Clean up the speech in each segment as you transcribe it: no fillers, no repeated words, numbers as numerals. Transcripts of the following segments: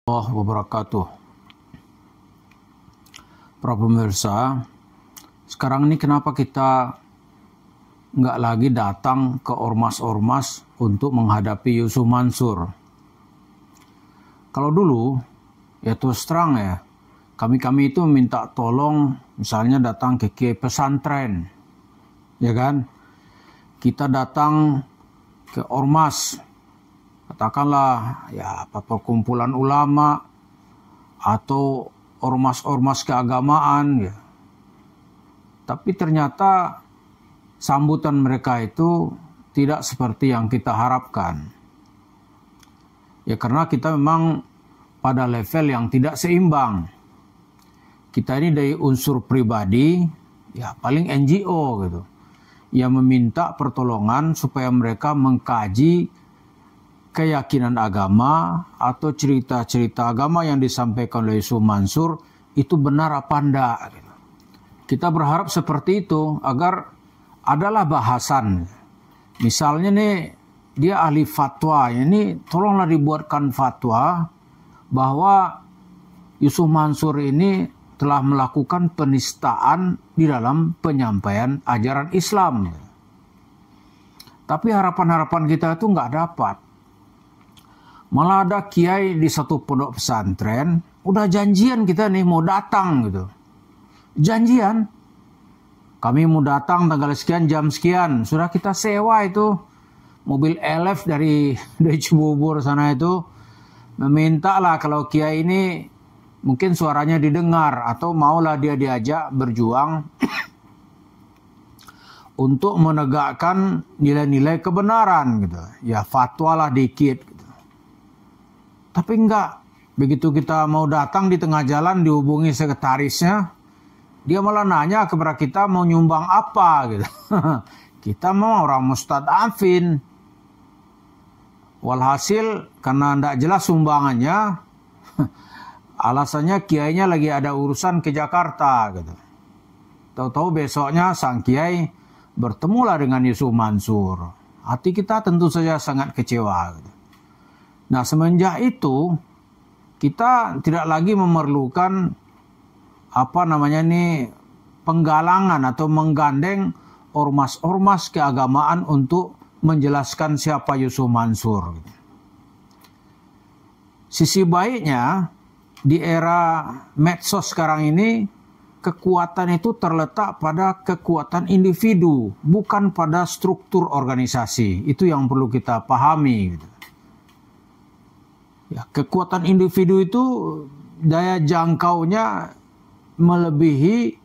Allah wabarakatuh. Para pemirsa, sekarang ini kenapa kita nggak lagi datang ke ormas-ormas untuk menghadapi Yusuf Mansur? Kalau dulu, ya terus terang ya, kami itu minta tolong misalnya datang ke kiai pesantren, ya kan? Kita datang ke ormas, katakanlah ya perkumpulan ulama atau ormas-ormas keagamaan ya. Tapi ternyata sambutan mereka itu tidak seperti yang kita harapkan. Ya karena kita memang pada level yang tidak seimbang. Kita ini dari unsur pribadi, ya paling NGO gitu, yang meminta pertolongan supaya mereka mengkaji keyakinan agama atau cerita-cerita agama yang disampaikan oleh Yusuf Mansur itu benar apa enggak. Kita berharap seperti itu agar adalah bahasan. Misalnya nih dia ahli fatwa, ini tolonglah dibuatkan fatwa bahwa Yusuf Mansur ini telah melakukan penistaan di dalam penyampaian ajaran Islam. Tapi harapan-harapan kita itu nggak dapat. Malah ada kiai di satu pondok pesantren, udah janjian kita nih mau datang gitu. Janjian, kami mau datang tanggal sekian, jam sekian. Sudah kita sewa itu mobil elf dari Cibubur sana itu. Meminta lah kalau kiai ini mungkin suaranya didengar atau maulah dia diajak berjuang untuk menegakkan nilai-nilai kebenaran gitu. Ya fatwalah dikit gitu. Tapi enggak, begitu kita mau datang di tengah jalan dihubungi sekretarisnya, dia malah nanya kepada kita mau nyumbang apa gitu. Kita mau orang Ustadz Afin. Walhasil karena enggak jelas sumbangannya, alasannya kiainya lagi ada urusan ke Jakarta gitu. Tahu-tahu besoknya sang kiai bertemulah dengan Yusuf Mansur. Hati kita tentu saja sangat kecewa gitu. Nah semenjak itu kita tidak lagi memerlukan penggalangan atau menggandeng ormas-ormas keagamaan untuk menjelaskan siapa Yusuf Mansur. Sisi baiknya di era medsos sekarang ini kekuatan itu terletak pada kekuatan individu, bukan pada struktur organisasi. Itu yang perlu kita pahami. Ya, kekuatan individu itu daya jangkaunya melebihi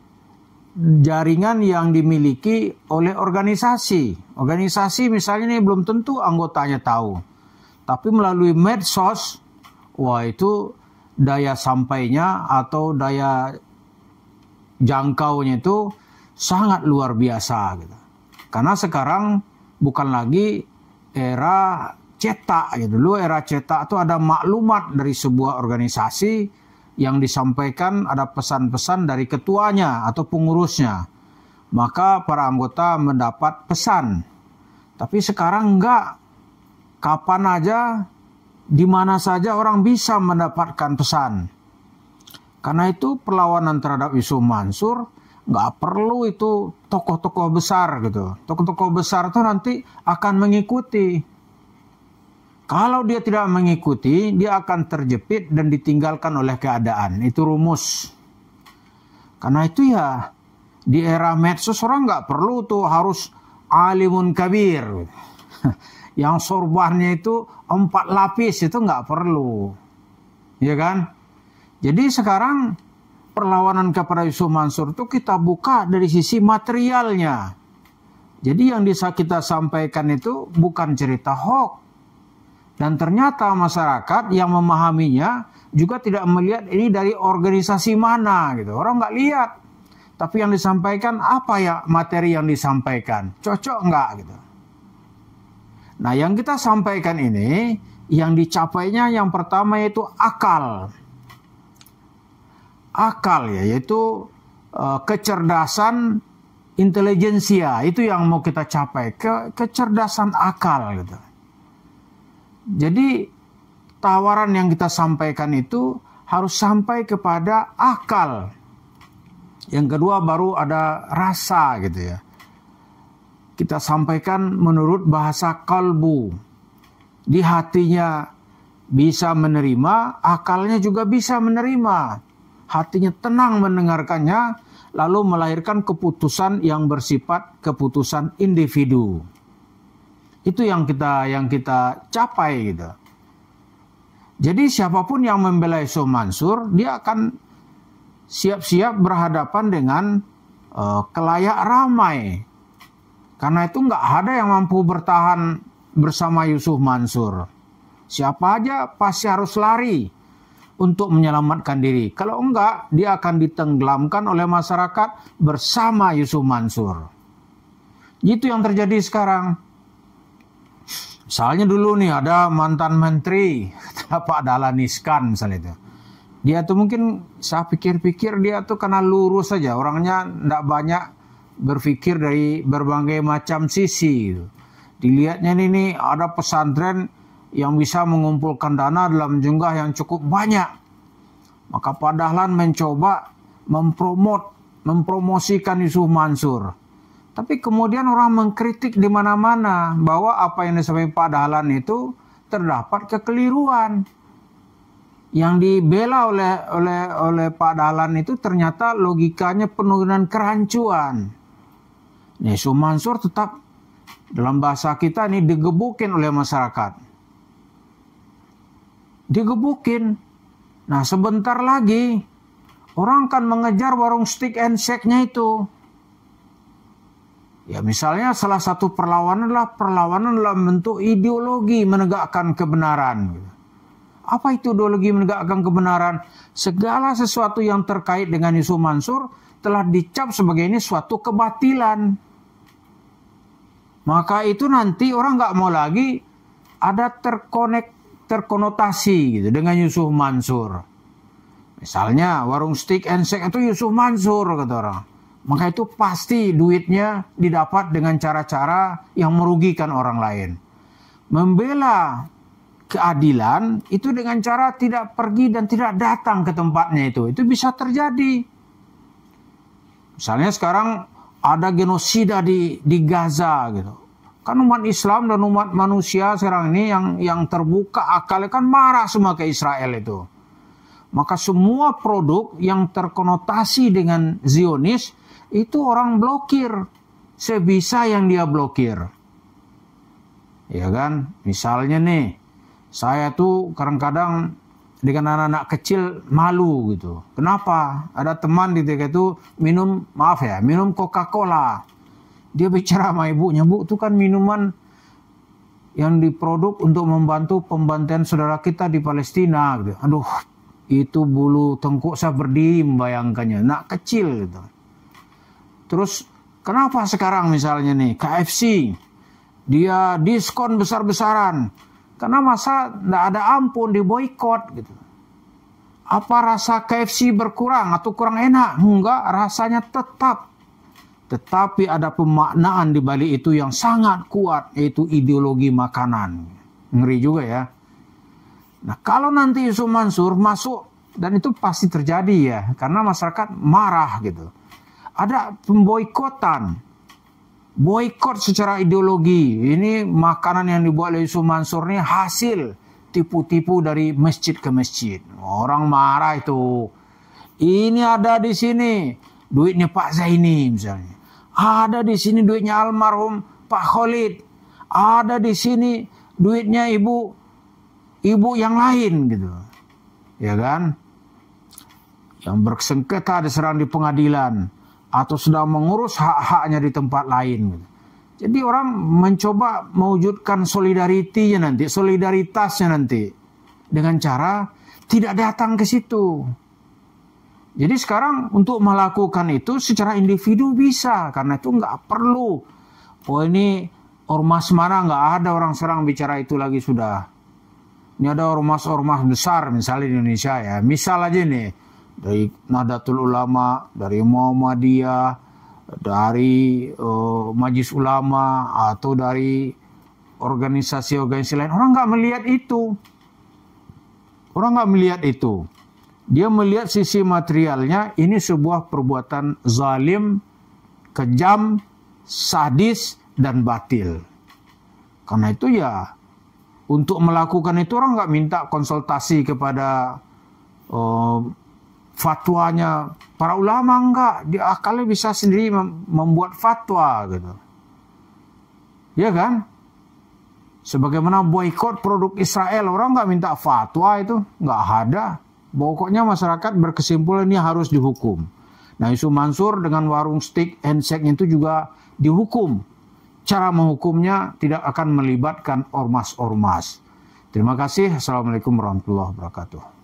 jaringan yang dimiliki oleh organisasi. Organisasi misalnya ini belum tentu anggotanya tahu. Tapi melalui medsos, wah itu daya sampainya atau daya jangkaunya itu sangat luar biasa gitu. Karena sekarang bukan lagi era cetak gitu. Dulu era cetak itu ada maklumat dari sebuah organisasi yang disampaikan, ada pesan-pesan dari ketuanya atau pengurusnya. Maka para anggota mendapat pesan. Tapi sekarang enggak. Kapan aja, di mana saja orang bisa mendapatkan pesan. Karena itu perlawanan terhadap Yusuf Mansur nggak perlu itu tokoh-tokoh besar gitu. Tokoh-tokoh besar itu nanti akan mengikuti. Kalau dia tidak mengikuti, dia akan terjepit dan ditinggalkan oleh keadaan. Itu rumus. Karena itu ya, di era medsos orang nggak perlu tuh harus alimun kabir. Yang sorbannya itu 4 lapis, itu nggak perlu. Ya kan? Jadi sekarang perlawanan kepada Yusuf Mansur itu kita buka dari sisi materialnya. Jadi yang bisa kita sampaikan itu bukan cerita hoax. Dan ternyata masyarakat yang memahaminya juga tidak melihat ini dari organisasi mana gitu. Orang nggak lihat. Tapi yang disampaikan apa ya materi yang disampaikan. Cocok nggak gitu. Nah yang kita sampaikan ini yang dicapainya yang pertama yaitu akal. Akal ya yaitu kecerdasan intelijensia. Itu yang mau kita capai. Kecerdasan akal gitu. Jadi tawaran yang kita sampaikan itu harus sampai kepada akal. Yang kedua baru ada rasa gitu ya. Kita sampaikan menurut bahasa kalbu. Di hatinya bisa menerima, akalnya juga bisa menerima. Hatinya tenang mendengarkannya, lalu melahirkan keputusan yang bersifat keputusan individu. Itu yang kita capai gitu. Jadi siapapun yang membela Yusuf Mansur, dia akan siap-siap berhadapan dengan kelayak ramai. Karena itu nggak ada yang mampu bertahan bersama Yusuf Mansur. Siapa aja pasti harus lari untuk menyelamatkan diri. Kalau enggak, dia akan ditenggelamkan oleh masyarakat bersama Yusuf Mansur. Itu yang terjadi sekarang. Misalnya dulu nih ada mantan menteri, Pak Dahlan Iskan misalnya itu. Dia tuh mungkin, saya pikir-pikir dia tuh karena lurus saja. Orangnya enggak banyak berpikir dari berbagai macam sisi. Dilihatnya ini ada pesantren yang bisa mengumpulkan dana dalam jumlah yang cukup banyak. Maka Pak Dahlan mencoba mempromosikan Yusuf Mansur. Tapi kemudian orang mengkritik di mana-mana bahwa apa yang disampaikan Pak Dahlan itu terdapat kekeliruan. Yang dibela oleh Pak Dahlan itu ternyata logikanya penuh dengan kerancuan. Yusuf Mansur tetap dalam bahasa kita ini digebukin oleh masyarakat. Digebukin. Nah sebentar lagi orang akan mengejar warung stick and shake-nya itu. Ya misalnya salah satu perlawanan dalam bentuk ideologi menegakkan kebenaran. Apa itu ideologi menegakkan kebenaran? Segala sesuatu yang terkait dengan Yusuf Mansur telah dicap sebagai ini suatu kebatilan. Maka itu nanti orang nggak mau lagi ada terkonotasi gitu dengan Yusuf Mansur. Misalnya warung stick and shake itu Yusuf Mansur kata orang. Maka itu pasti duitnya didapat dengan cara-cara yang merugikan orang lain. Membela keadilan itu dengan cara tidak pergi dan tidak datang ke tempatnya itu bisa terjadi. Misalnya sekarang ada genosida di Gaza gitu. Kan umat Islam dan umat manusia sekarang ini yang terbuka akalnya kan marah semua ke Israel itu. Maka semua produk yang terkonotasi dengan Zionis itu orang blokir sebisa yang dia blokir. Ya kan? Misalnya nih, saya tuh kadang-kadang dengan anak-anak kecil malu gitu. Kenapa? Ada teman di TK itu minum Coca-Cola. Dia bicara sama ibunya, Bu, itu kan minuman yang diproduk untuk membantu pembantaian saudara kita di Palestina. Gitu. Aduh, itu bulu tengkuk saya berdiri membayangkannya. Anak kecil gitu. Terus kenapa sekarang misalnya nih KFC dia diskon besar-besaran? Karena masa tidak ada ampun, diboikot gitu. Apa rasa KFC berkurang atau kurang enak? Enggak, rasanya tetap. Tetapi ada pemaknaan di balik itu yang sangat kuat, yaitu ideologi makanan. Ngeri juga ya. Nah kalau nanti Yusuf Mansur masuk, dan itu pasti terjadi ya, karena masyarakat marah gitu. Ada pemboikotan. Boikot secara ideologi. Ini makanan yang dibuat oleh Yusuf Mansur ini hasil tipu-tipu dari masjid ke masjid. Orang marah itu. Ini ada di sini duitnya Pak Zaini misalnya. Ada di sini duitnya almarhum Pak Khalid. Ada di sini duitnya ibu yang lain gitu. Ya kan? Yang bersengketa diserang di pengadilan. Atau sedang mengurus hak-haknya di tempat lain. Jadi orang mencoba mewujudkan solidaritasnya nanti. Dengan cara tidak datang ke situ. Jadi sekarang untuk melakukan itu secara individu bisa. Karena itu nggak perlu. Oh ini ormas mana, nggak ada orang sekarang bicara itu lagi sudah. Ini ada ormas-ormas besar misalnya di Indonesia ya. Misal aja nih. Dari Nahdlatul Ulama, dari Muhammadiyah, dari Majelis Ulama, atau dari organisasi-organisasi lain. Orang nggak melihat itu. Orang nggak melihat itu. Dia melihat sisi materialnya, ini sebuah perbuatan zalim, kejam, sadis, dan batil. Karena itu ya, untuk melakukan itu orang nggak minta konsultasi kepada fatwanya para ulama, enggak. Dia akalnya bisa sendiri membuat fatwa gitu. Ya kan? Sebagaimana boikot produk Israel, orang nggak minta fatwa itu, nggak ada. Pokoknya masyarakat berkesimpulan ini harus dihukum. Nah, Yusuf Mansur dengan warung steak handshake itu juga dihukum. Cara menghukumnya tidak akan melibatkan ormas-ormas. Terima kasih. Assalamualaikum warahmatullahi wabarakatuh.